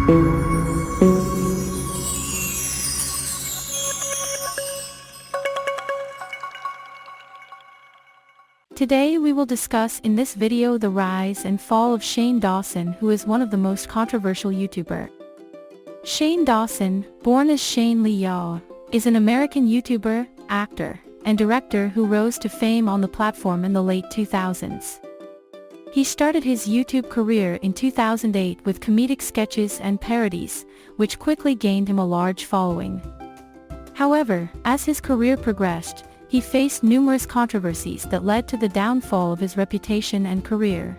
Today we will discuss in this video the rise and fall of Shane Dawson, who is one of the most controversial YouTuber. Shane Dawson, born as Shane Lee Yao, is an American YouTuber, actor, and director who rose to fame on the platform in the late 2000s. He started his YouTube career in 2008 with comedic sketches and parodies, which quickly gained him a large following. However, as his career progressed, he faced numerous controversies that led to the downfall of his reputation and career.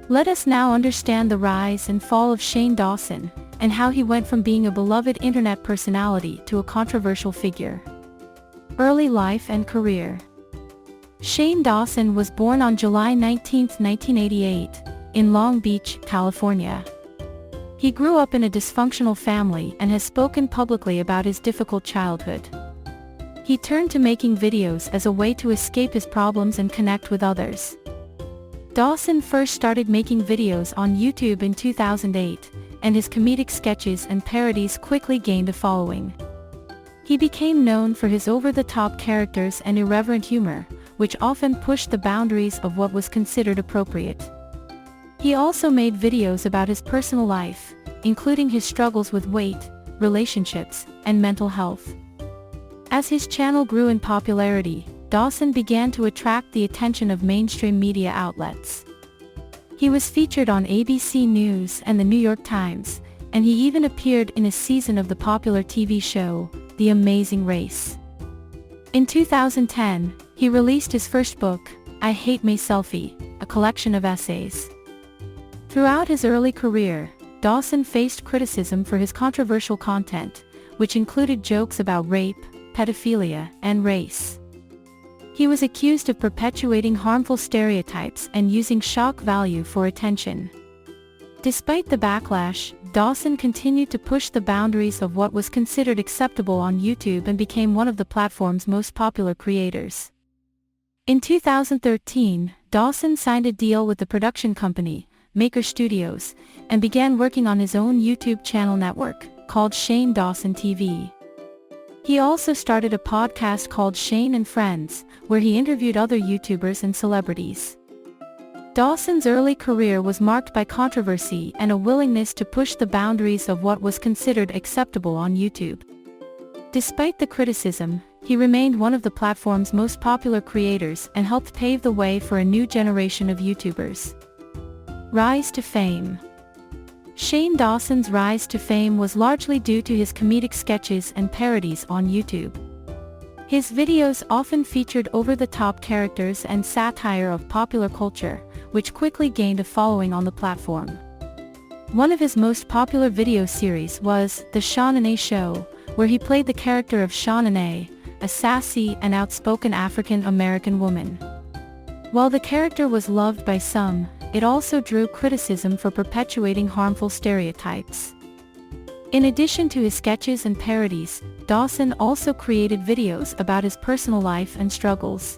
Let us now understand the rise and fall of Shane Dawson, and how he went from being a beloved internet personality to a controversial figure. Early life and career. Shane Dawson was born on July 19, 1988, in Long Beach, California. He grew up in a dysfunctional family and has spoken publicly about his difficult childhood. He turned to making videos as a way to escape his problems and connect with others. Dawson first started making videos on YouTube in 2008, and his comedic sketches and parodies quickly gained a following. He became known for his over-the-top characters and irreverent humor, which often pushed the boundaries of what was considered appropriate. He also made videos about his personal life, including his struggles with weight, relationships, and mental health. As his channel grew in popularity, Dawson began to attract the attention of mainstream media outlets. He was featured on ABC News and the New York Times, and he even appeared in a season of the popular TV show, The Amazing Race. In 2010, he released his first book, I Hate My Selfie, a collection of essays. Throughout his early career, Dawson faced criticism for his controversial content, which included jokes about rape, pedophilia, and race. He was accused of perpetuating harmful stereotypes and using shock value for attention. Despite the backlash, Dawson continued to push the boundaries of what was considered acceptable on YouTube and became one of the platform's most popular creators. In 2013, Dawson signed a deal with the production company, Maker Studios, and began working on his own YouTube channel network, called Shane Dawson TV. He also started a podcast called Shane and Friends, where he interviewed other YouTubers and celebrities. Dawson's early career was marked by controversy and a willingness to push the boundaries of what was considered acceptable on YouTube. Despite the criticism, he remained one of the platform's most popular creators and helped pave the way for a new generation of YouTubers. Rise to fame. Shane Dawson's rise to fame was largely due to his comedic sketches and parodies on YouTube. His videos often featured over-the-top characters and satire of popular culture, which quickly gained a following on the platform. One of his most popular video series was The Sean and A Show, where he played the character of Sean and a sassy and outspoken African-American woman. While the character was loved by some, it also drew criticism for perpetuating harmful stereotypes. In addition to his sketches and parodies, Dawson also created videos about his personal life and struggles.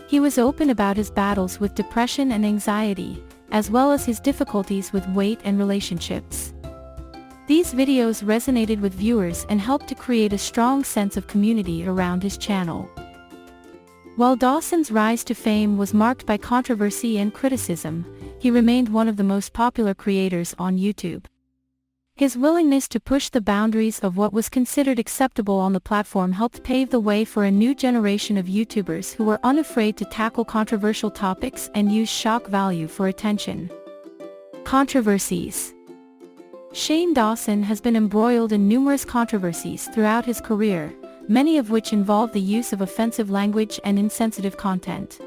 He was open about his battles with depression and anxiety, as well as his difficulties with weight and relationships. These videos resonated with viewers and helped to create a strong sense of community around his channel. While Dawson's rise to fame was marked by controversy and criticism, he remained one of the most popular creators on YouTube. His willingness to push the boundaries of what was considered acceptable on the platform helped pave the way for a new generation of YouTubers who were unafraid to tackle controversial topics and use shock value for attention. Controversies. Shane Dawson has been embroiled in numerous controversies throughout his career, many of which involve the use of offensive language and insensitive content.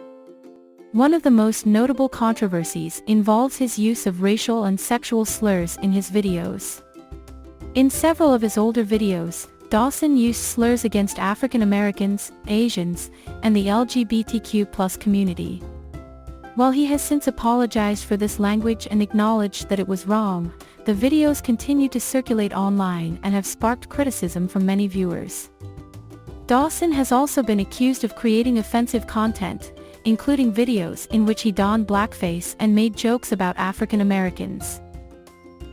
One of the most notable controversies involves his use of racial and sexual slurs in his videos. In several of his older videos, Dawson used slurs against African Americans, Asians, and the LGBTQ+ community. While he has since apologized for this language and acknowledged that it was wrong, the videos continue to circulate online and have sparked criticism from many viewers. Dawson has also been accused of creating offensive content, including videos in which he donned blackface and made jokes about African Americans.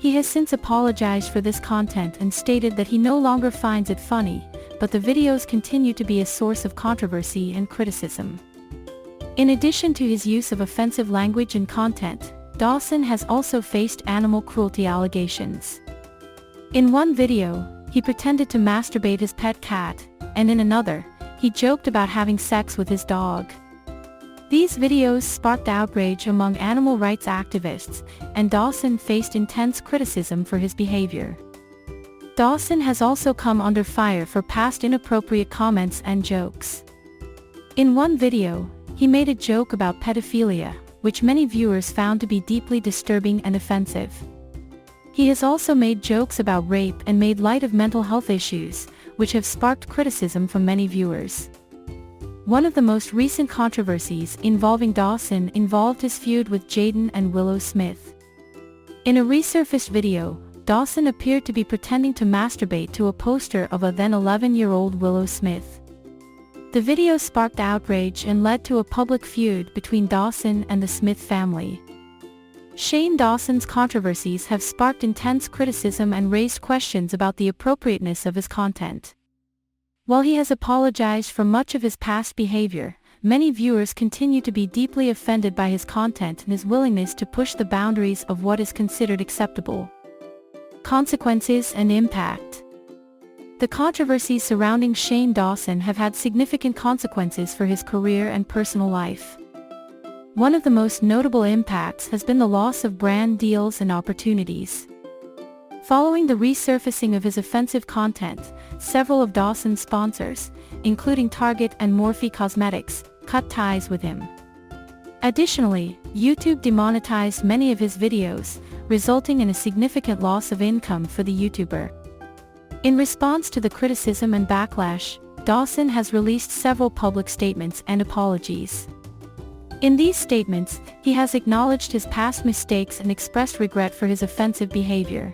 He has since apologized for this content and stated that he no longer finds it funny, but the videos continue to be a source of controversy and criticism. In addition to his use of offensive language and content, Dawson has also faced animal cruelty allegations. In one video, he pretended to masturbate his pet cat, and in another, he joked about having sex with his dog. These videos sparked outrage among animal rights activists, and Dawson faced intense criticism for his behavior. Dawson has also come under fire for past inappropriate comments and jokes. In one video, he made a joke about pedophilia, which many viewers found to be deeply disturbing and offensive. He has also made jokes about rape and made light of mental health issues, which have sparked criticism from many viewers. One of the most recent controversies involving Dawson involved his feud with Jaden and Willow Smith. In a resurfaced video, Dawson appeared to be pretending to masturbate to a poster of a then 11-year-old Willow Smith. The video sparked outrage and led to a public feud between Dawson and the Smith family. Shane Dawson's controversies have sparked intense criticism and raised questions about the appropriateness of his content. While he has apologized for much of his past behavior, many viewers continue to be deeply offended by his content and his willingness to push the boundaries of what is considered acceptable. Consequences and impact. The controversies surrounding Shane Dawson have had significant consequences for his career and personal life. One of the most notable impacts has been the loss of brand deals and opportunities. Following the resurfacing of his offensive content, several of Dawson's sponsors, including Target and Morphe Cosmetics, cut ties with him. Additionally, YouTube demonetized many of his videos, resulting in a significant loss of income for the YouTuber. In response to the criticism and backlash, Dawson has released several public statements and apologies. In these statements, he has acknowledged his past mistakes and expressed regret for his offensive behavior.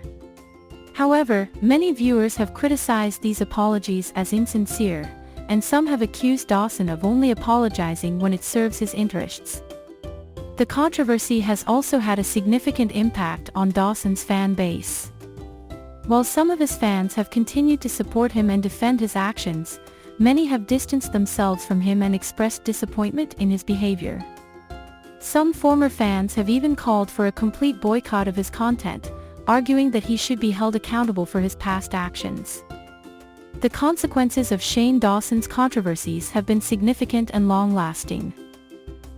However, many viewers have criticized these apologies as insincere, and some have accused Dawson of only apologizing when it serves his interests. The controversy has also had a significant impact on Dawson's fan base. While some of his fans have continued to support him and defend his actions, many have distanced themselves from him and expressed disappointment in his behavior. Some former fans have even called for a complete boycott of his content, arguing that he should be held accountable for his past actions. The consequences of Shane Dawson's controversies have been significant and long-lasting.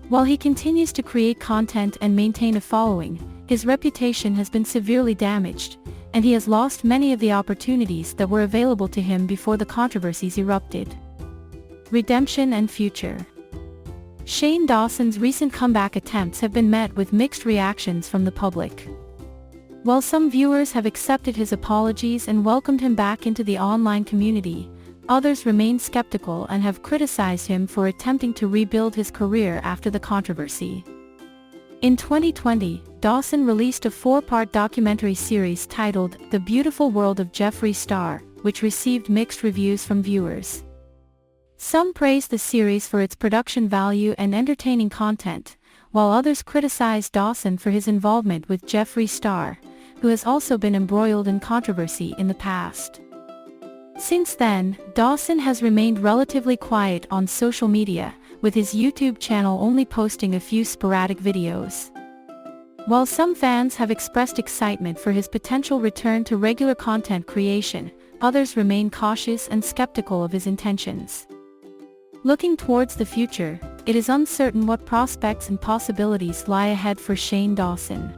While he continues to create content and maintain a following, his reputation has been severely damaged, and he has lost many of the opportunities that were available to him before the controversies erupted. Redemption and future. Shane Dawson's recent comeback attempts have been met with mixed reactions from the public. While some viewers have accepted his apologies and welcomed him back into the online community, others remain skeptical and have criticized him for attempting to rebuild his career after the controversy. In 2020, Dawson released a 4-part documentary series titled The Beautiful World of Jeffree Star, which received mixed reviews from viewers. Some praised the series for its production value and entertaining content, while others criticized Dawson for his involvement with Jeffree Star, who has also been embroiled in controversy in the past. Since then, Dawson has remained relatively quiet on social media, with his YouTube channel only posting a few sporadic videos. While some fans have expressed excitement for his potential return to regular content creation, others remain cautious and skeptical of his intentions. Looking towards the future, it is uncertain what prospects and possibilities lie ahead for Shane Dawson.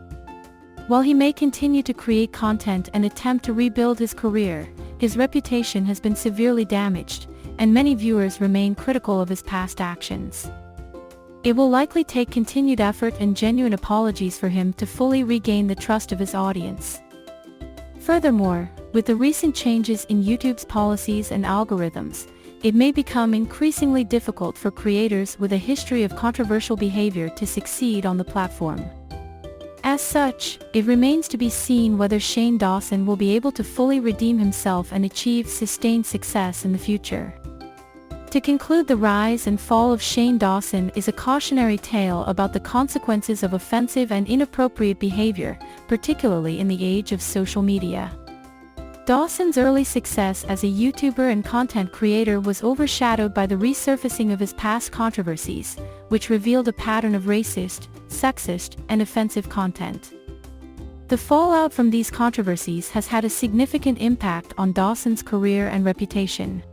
While he may continue to create content and attempt to rebuild his career, his reputation has been severely damaged, and many viewers remain critical of his past actions. It will likely take continued effort and genuine apologies for him to fully regain the trust of his audience. Furthermore, with the recent changes in YouTube's policies and algorithms, it may become increasingly difficult for creators with a history of controversial behavior to succeed on the platform. As such, it remains to be seen whether Shane Dawson will be able to fully redeem himself and achieve sustained success in the future. To conclude, the rise and fall of Shane Dawson is a cautionary tale about the consequences of offensive and inappropriate behavior, particularly in the age of social media. Dawson's early success as a YouTuber and content creator was overshadowed by the resurfacing of his past controversies, which revealed a pattern of racist, sexist, and offensive content. The fallout from these controversies has had a significant impact on Dawson's career and reputation.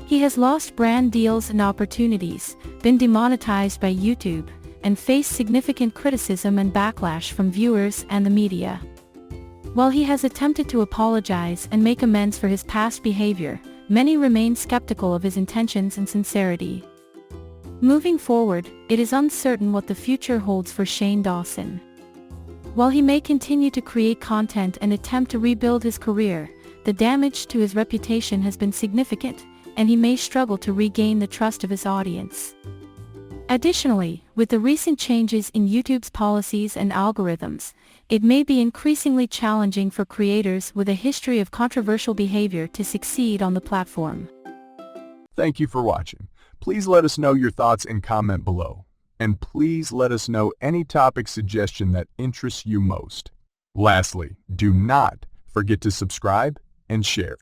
He has lost brand deals and opportunities, been demonetized by YouTube, and faced significant criticism and backlash from viewers and the media. While he has attempted to apologize and make amends for his past behavior, many remain skeptical of his intentions and sincerity. Moving forward, it is uncertain what the future holds for Shane Dawson. While he may continue to create content and attempt to rebuild his career, the damage to his reputation has been significant, and he may struggle to regain the trust of his audience. Additionally, with the recent changes in YouTube's policies and algorithms, it may be increasingly challenging for creators with a history of controversial behavior to succeed on the platform. Thank you for watching. Please let us know your thoughts and comment below. And please let us know any topic suggestion that interests you most. Lastly, do not forget to subscribe and share.